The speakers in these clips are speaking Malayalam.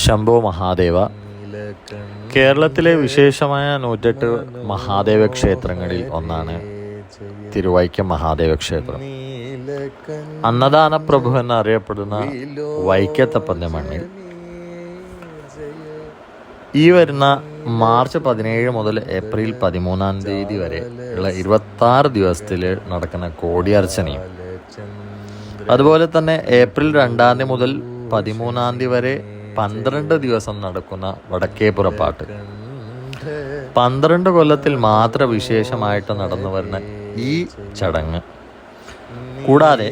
ശംഭോ മഹാദേവ. കേരളത്തിലെ വിശേഷമായ 108 മഹാദേവ ക്ഷേത്രങ്ങളിൽ ഒന്നാണ് തിരുവൈക്കം മഹാദേവ ക്ഷേത്രം. അന്നദാന പ്രഭു എന്നറിയപ്പെടുന്ന വൈക്കത്തപ്പൻ്റെ മണ്ണിൽ ഈ വരുന്ന മാർച്ച് 17 മുതൽ ഏപ്രിൽ 13 വരെ ഉള്ള 26 ദിവസത്തിൽ നടക്കുന്ന കോടിയർച്ചനയും, അതുപോലെ തന്നെ ഏപ്രിൽ 2 മുതൽ 13 വരെ 12 ദിവസം നടക്കുന്ന വടക്കേപ്പുറപ്പാട്ട്, 12 കൊല്ലത്തിൽ മാത്രം വിശേഷമായിട്ട് നടന്നു വരുന്ന ഈ ചടങ്ങ് കൂടാതെ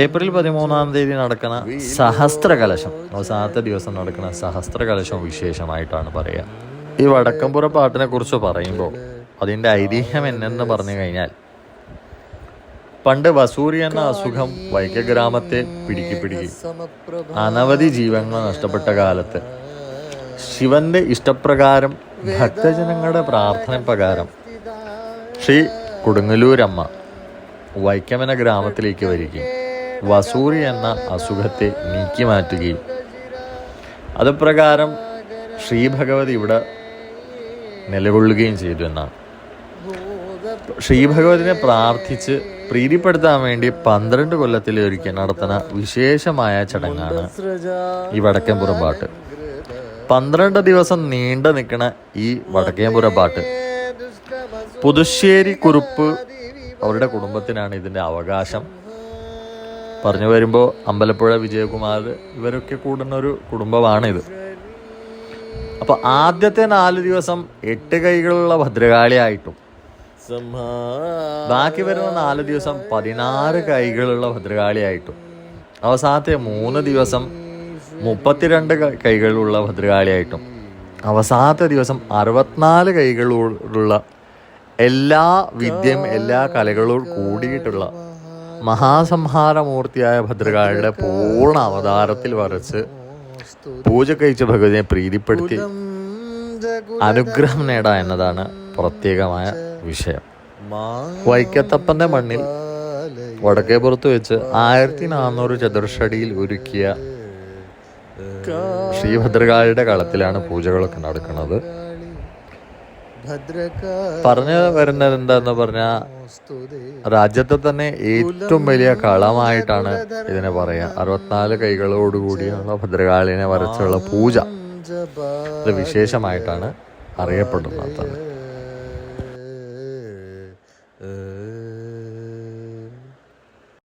ഏപ്രിൽ 13 നടക്കുന്ന സഹസ്രകലശം, അവസാനത്തെ ദിവസം നടക്കുന്ന സഹസ്രകലശം വിശേഷമായിട്ടാണ് പറയുക. ഈ വടക്കമ്പുറപ്പാട്ടിനെ കുറിച്ച് പറയുമ്പോൾ അതിൻ്റെ ഐതിഹ്യം എന്നെന്ന് പറഞ്ഞു കഴിഞ്ഞാൽ, പണ്ട് വസൂരി എന്ന അസുഖം വൈക്കഗ്രാമത്തെ പിടിക്കി അനവധി ജീവങ്ങൾ നഷ്ടപ്പെട്ട കാലത്ത് ശിവന്റെ ഇഷ്ടപ്രകാരം, ഭക്തജനങ്ങളുടെ പ്രാർത്ഥന പ്രകാരം ശ്രീ കൊടുങ്ങല്ലൂരമ്മ വൈക്കമന ഗ്രാമത്തിലേക്ക് വരികയും വസൂരി എന്ന അസുഖത്തെ നീക്കി മാറ്റുകയും അതുപ്രകാരം ശ്രീ ഭഗവതി ഇവിടെ നിലകൊള്ളുകയും ചെയ്തു എന്നാണ്. ശ്രീ ഭഗവതിനെ പ്രാർത്ഥിച്ച് പ്രീതിപ്പെടുത്താൻ വേണ്ടി 12 കൊല്ലത്തിലൊരിക്കൽ നടത്തുന്ന വിശേഷമായ ചടങ്ങാണ് ഈ വടക്കേപ്പുറപ്പാട്ട്. 12 ദിവസം നീണ്ടു നിൽക്കുന്ന ഈ വടക്കേപ്പുറപ്പാട്ട് പുതുശ്ശേരി കുറുപ്പ് അവരുടെ കുടുംബത്തിനാണ് ഇതിൻ്റെ അവകാശം. പറഞ്ഞു വരുമ്പോൾ അമ്പലപ്പുഴ വിജയകുമാർ ഇവരൊക്കെ കൂടുന്ന ഒരു കുടുംബമാണിത്. അപ്പോൾ ആദ്യത്തെ 4 ദിവസം 8 കൈകളുള്ള ഭദ്രകാളിയായിട്ടും, ബാക്കി വരുന്ന 4 ദിവസം 16 കൈകളുള്ള ഭദ്രകാളിയായിട്ടും, അവസാനത്തെ 3 ദിവസം 32 കൈകളുള്ള ഭദ്രകാളിയായിട്ടും, അവസാനത്തെ ദിവസം 64 കൈകളുള്ള എല്ലാ വിദ്യയും എല്ലാ കലകളോട് കൂടിയിട്ടുള്ള മഹാസംഹാരമൂർത്തിയായ ഭദ്രകാളിയുടെ പൂർണ്ണ അവതാരത്തിൽ വരച്ച് പൂജ കഴിച്ച ഭഗവതിയെ പ്രീതിപ്പെടുത്തി അനുഗ്രഹം നേടാ എന്നതാണ് പ്രത്യേകമായ വിഷയം. വൈക്കത്തപ്പന്റെ മണ്ണിൽ വടക്കേപ്പുറത്ത് വെച്ച് 1400 ചതുരശ്രടിയിൽ ഒരുക്കിയ ശ്രീഭദ്രകാളിയുടെ കളത്തിലാണ് പൂജകളൊക്കെ നടക്കുന്നത്. പറഞ്ഞു വരുന്നത് എന്താന്ന് പറഞ്ഞാൽ, രാജ്യത്തെ തന്നെ ഏറ്റവും വലിയ കളമായിട്ടാണ് ഇതിനെ പറയാ. 64 കൈകളോടുകൂടിയുള്ള ഭദ്രകാളിനെ വരച്ചുള്ള പൂജ ഇത് വിശേഷമായിട്ടാണ് അറിയപ്പെടുന്നത്.